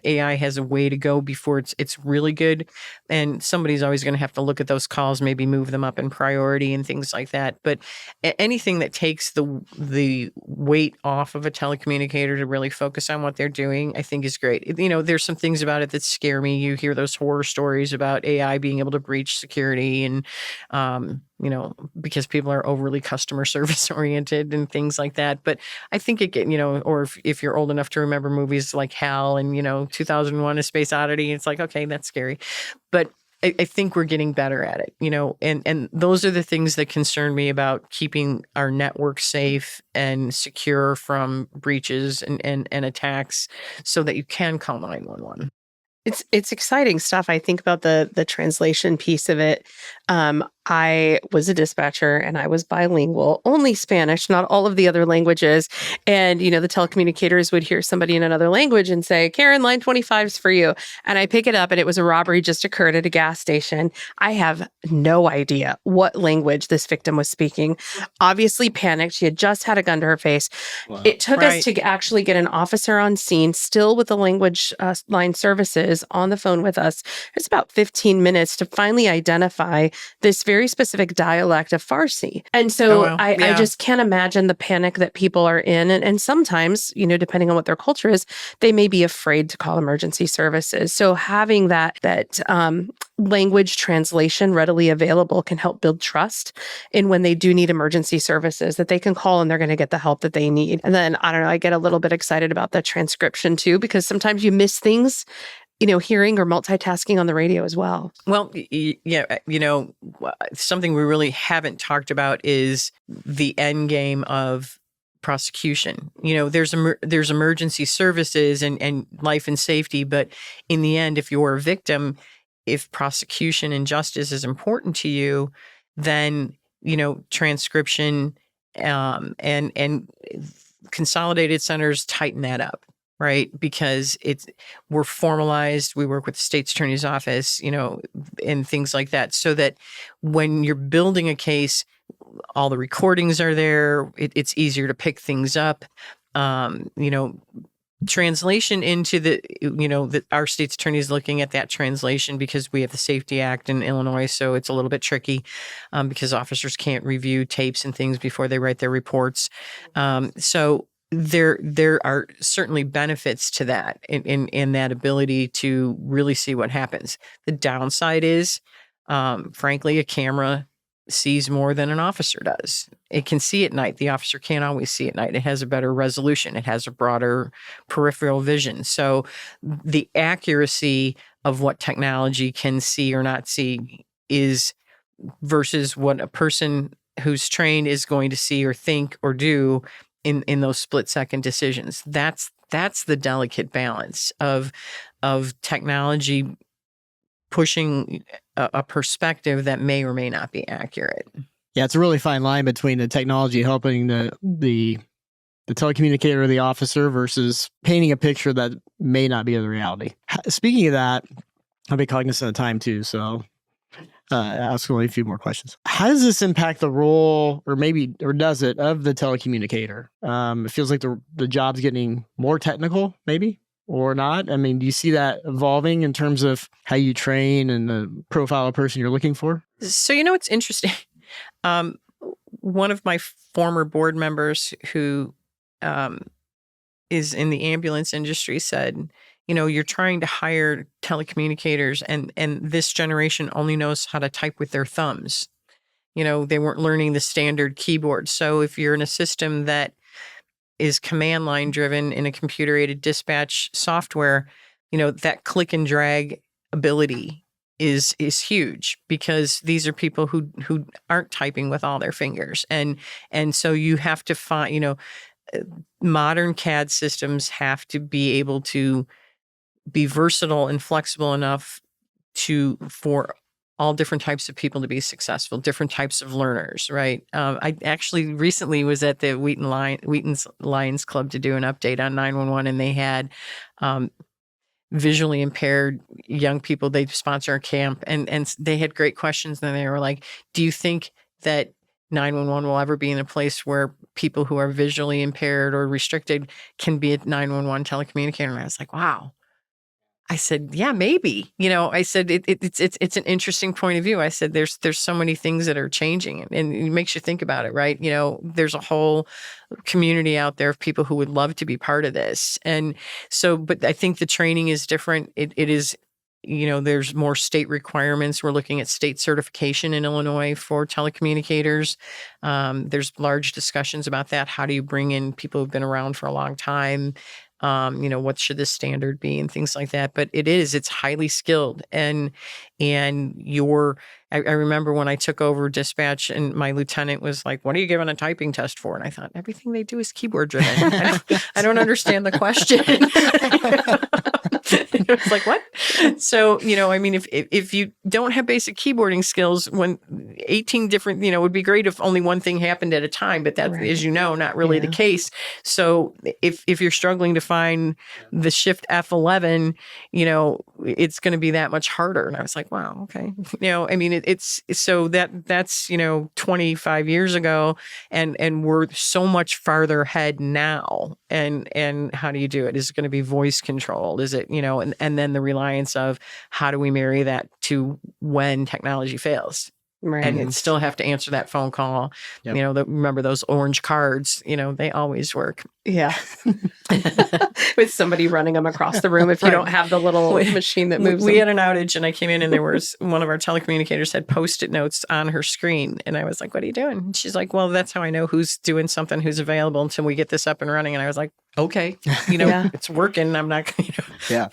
AI has a way to go before it's really good, and somebody's always going to have to look at those calls, maybe move them up in priority and things like that. But anything that takes the weight off of a telecommunicator to really focus on what they're doing, I think is great. There's some things about it that scare me. You hear those horror stories about AI being able to breach security, and because people are overly customer service oriented and things like that. But I think or if you're old enough to remember movies like HAL and 2001: A Space Odyssey, it's like, okay, that's scary. But I think we're getting better at it, and those are the things that concern me about keeping our network safe and secure from breaches and attacks, so that you can call 911. It's exciting stuff. I think about the translation piece of it. I was a dispatcher and I was bilingual, only Spanish, not all of the other languages. And, the telecommunicators would hear somebody in another language and say, Karen, line 25 is for you. And I pick it up and it was a robbery just occurred at a gas station. I have no idea what language this victim was speaking. Obviously panicked. She had just had a gun to her face. Wow. It took us to actually get an officer on scene, still with the language line services on the phone with us. It's about 15 minutes to finally identify this very specific dialect of Farsi. And so I just can't imagine the panic that people are in. And sometimes, depending on what their culture is, they may be afraid to call emergency services. So having that language translation readily available can help build trust in when they do need emergency services, that they can call and they're going to get the help that they need. And then, I don't know, I get a little bit excited about the transcription too, because sometimes you miss things, hearing or multitasking on the radio as well. Well, something we really haven't talked about is the end game of prosecution. There's emergency services and life and safety, but in the end, if you're a victim, if prosecution and justice is important to you, then transcription and consolidated centers tighten that up. Right. Because we're formalized. We work with the state's attorney's office, and things like that, so that when you're building a case, all the recordings are there. It's easier to pick things up. Translation into our state's attorney is looking at that translation because we have the Safety Act in Illinois. So it's a little bit tricky because officers can't review tapes and things before they write their reports. So there are certainly benefits to that in that ability to really see what happens. The downside is, frankly, a camera sees more than an officer does. It can see at night. The officer can't always see at night. It has a better resolution. It has a broader peripheral vision. So the accuracy of what technology can see or not see is versus what a person who's trained is going to see or think or do in those split-second decisions. That's the delicate balance of technology pushing a perspective that may or may not be accurate. Yeah, it's a really fine line between the technology helping the telecommunicator or the officer versus painting a picture that may not be the reality. Speaking of that, I'll be cognizant of time too, so ask only a few more questions. How does this impact the role, or does it, of the telecommunicator? It feels like the job's getting more technical, maybe? or not? I mean, do you see that evolving in terms of how you train and the profile of person you're looking for? So, it's interesting. One of my former board members who is in the ambulance industry said, you're trying to hire telecommunicators and this generation only knows how to type with their thumbs. They weren't learning the standard keyboard. So if you're in a system that is command line driven in a computer aided dispatch software, that click and drag ability is huge, because these are people who aren't typing with all their fingers. And so you have to find, modern CAD systems have to be able to be versatile and flexible enough for all different types of people to be successful, different types of learners, right? I actually recently was at the Wheaton's Lions Club to do an update on 911, and they had visually impaired young people. They sponsor a camp, and they had great questions. And they were like, do you think that 911 will ever be in a place where people who are visually impaired or restricted can be a 911 telecommunicator? And I was like, wow. I said, yeah, maybe. I said it's an interesting point of view. I said there's so many things that are changing, and it makes you think about it, right? There's a whole community out there of people who would love to be part of this, and so. But I think the training is different. It is. There's more state requirements. We're looking at state certification in Illinois for telecommunicators. There's large discussions about that. How do you bring in people who've been around for a long time? What should the standard be and things like that. But it's highly skilled. And I remember when I took over dispatch and my lieutenant was like, what are you giving a typing test for? And I thought, everything they do is keyboard driven. I don't understand the question. It's like, what? So, if you don't have basic keyboarding skills, when 18 different, it would be great if only one thing happened at a time, but that, Right. as not really the case. So if you're struggling to find the shift F11, it's going to be that much harder. And I was like, wow, okay. It's so that's 25 years ago, and we're so much farther ahead now. And how do you do it? Is it going to be voice controlled? Is it, and then the reliance of how do we marry that to when technology fails? Right. And still have to answer that phone call. Yep. Remember those orange cards, they always work. Yeah. With somebody running them across the room if you Right. don't have the little machine that moves We them. had an outage, and I came in, and there was one of our telecommunicators had Post-it notes on her screen. And I was like, what are you doing? And she's like, well, that's how I know who's doing something, who's available until we get this up and running. And I was like, okay, Yeah. it's working. I'm not, Yeah.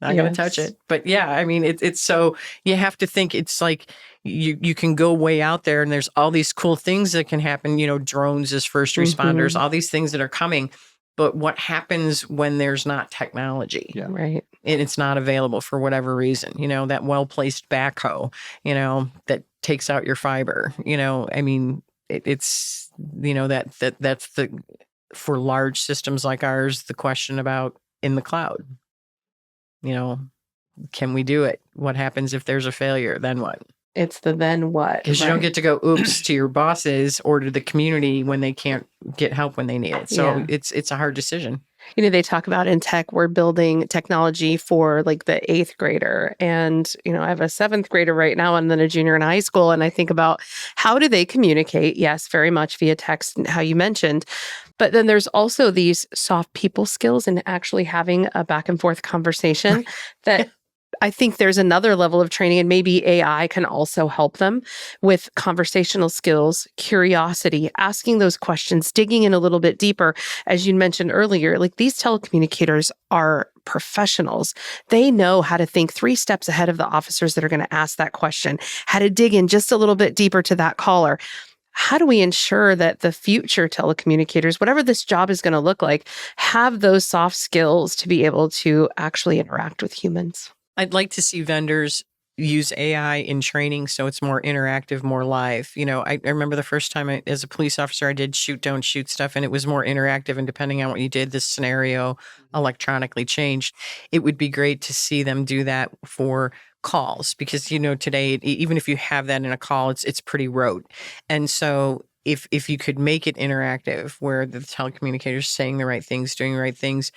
not going to touch it. But yeah, it's so you have to think it's like you can go way out there, and there's all these cool things that can happen, drones as first responders, all these things that are coming. But what happens when there's not technology? Yeah. Right. And it's not available for whatever reason, that well-placed backhoe, that takes out your fiber, it's, that's for large systems like ours, the question about in the cloud, can we do it? What happens if there's a failure? Then what? It's the then what? Because you don't get to go oops to your bosses or to the community when they can't get help when they need it. So Yeah. it's a hard decision. They talk about in tech, we're building technology for like the 8th grader. And, I have a 7th grader right now and then a junior in high school. And I think about how do they communicate? Yes, very much via text, and how you mentioned. But then there's also these soft people skills and actually having a back and forth conversation that I think there's another level of training, and maybe AI can also help them with conversational skills, curiosity, asking those questions, digging in a little bit deeper. As you mentioned earlier, like these telecommunicators are professionals. They know how to think 3 steps ahead of the officers that are going to ask that question, how to dig in just a little bit deeper to that caller. How do we ensure that the future telecommunicators, whatever this job is going to look like, have those soft skills to be able to actually interact with humans? I'd like to see vendors use AI in training so it's more interactive, more live. I remember the first time as a police officer, I did shoot, don't shoot stuff, and it was more interactive. And depending on what you did, the scenario electronically changed. It would be great to see them do that for calls because, today, even if you have that in a call, it's pretty rote. And so if you could make it interactive where the telecommunicator's saying the right things, doing the right things,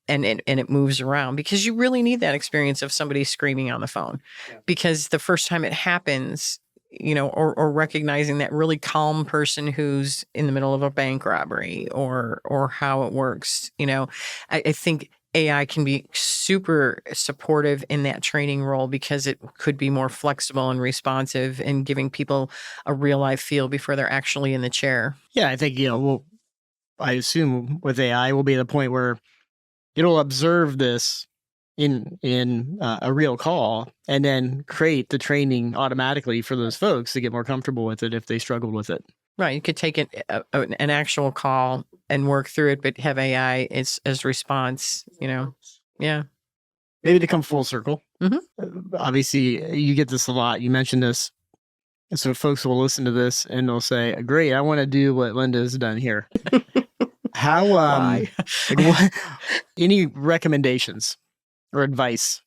and it moves around, because you really need that experience of somebody screaming on the phone, because the first time it happens, or recognizing that really calm person who's in the middle of a bank robbery, or how it works. I think AI can be super supportive in that training role, because it could be more flexible and responsive and giving people a real life feel before they're actually in the chair. Yeah, I think, I assume with AI, we'll be at a point where it'll observe this in a real call and then create the training automatically for those folks to get more comfortable with it if they struggled with it. Right. You could take an actual call and work through it, but have AI as response, Yeah. Maybe to come full circle. Mhm. Obviously, you get this a lot. You mentioned this. And so folks will listen to this and they'll say, great, I want to do what Linda's done here. How, Why? any recommendations or advice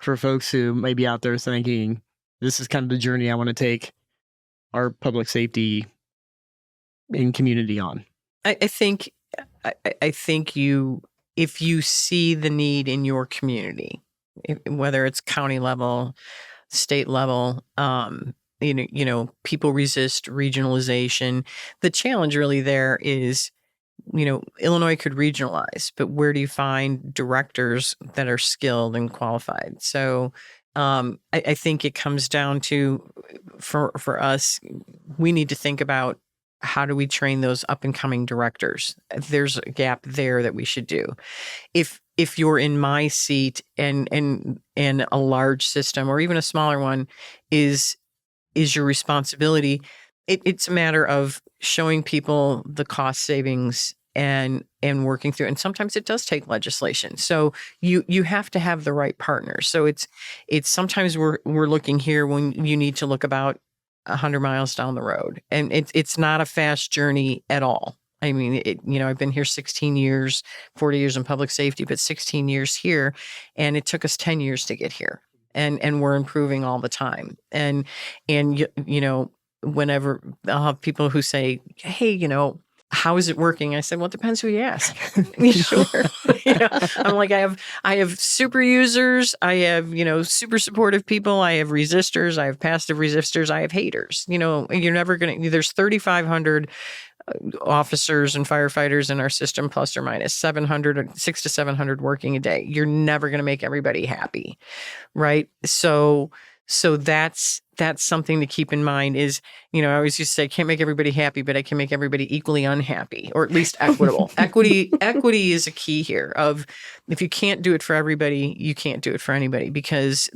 for folks who may be out there thinking, this is kind of the journey I want to take our public safety in community on? I think if you see the need in your community, whether it's county level, state level, people resist regionalization. The challenge really there is, Illinois could regionalize, but where do you find directors that are skilled and qualified? So I think it comes down to, for us, we need to think about, how do we train those up and coming directors? There's a gap there that we should do. If you're in my seat and a large system, or even a smaller one, is your responsibility, it's a matter of showing people the cost savings and working through. And sometimes it does take legislation. So you have to have the right partners. So it's sometimes we're looking here when you need to look about 100 miles down the road, and it's not a fast journey at all. I mean, I've been here 16 years, 40 years in public safety, but 16 years here, and it took us 10 years to get here, and we're improving all the time. And whenever I'll have people who say, hey, how is it working? I said, well, it depends who you ask. Sure. I'm like, I have super users. I have, super supportive people. I have resistors. I have passive resistors. I have haters. You're never going to, there's 3,500 officers and firefighters in our system, plus or minus 600 to 700 working a day. You're never going to make everybody happy. Right. So that's something to keep in mind is, I always used to say, I can't make everybody happy, but I can make everybody equally unhappy, or at least equitable. Equity is a key here of, if you can't do it for everybody, you can't do it for anybody, because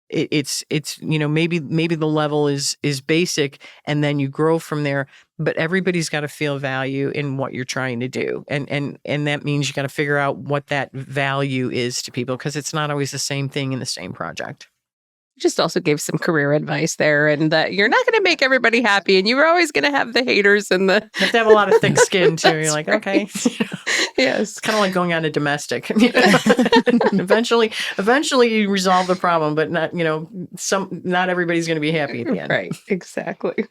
it's maybe the level is basic, and then you grow from there, but everybody's got to feel value in what you're trying to do. And that means you got to figure out what that value is to people, because it's not always the same thing in the same project. Just also gave some career advice there, and that you're not going to make everybody happy, and you're always going to have the haters and the. You have to have a lot of thick skin too. You're like, right. Okay, yes, it's kind of like going on a domestic. Eventually, you resolve the problem, but not not everybody's going to be happy at the end. Right? Exactly.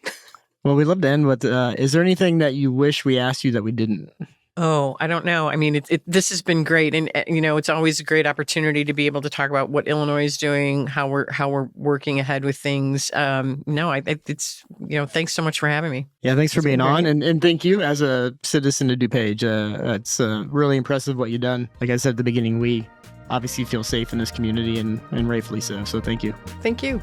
Well, we'd love to end with, is there anything that you wish we asked you that we didn't? Oh, I don't know. I mean, this has been great. And, it's always a great opportunity to be able to talk about what Illinois is doing, how we're working ahead with things. It's, thanks so much for having me. Yeah, thanks for being on. And thank you as a citizen of DuPage. It's really impressive what you've done. Like I said at the beginning, we obviously feel safe in this community, and rightfully so. So thank you. Thank you.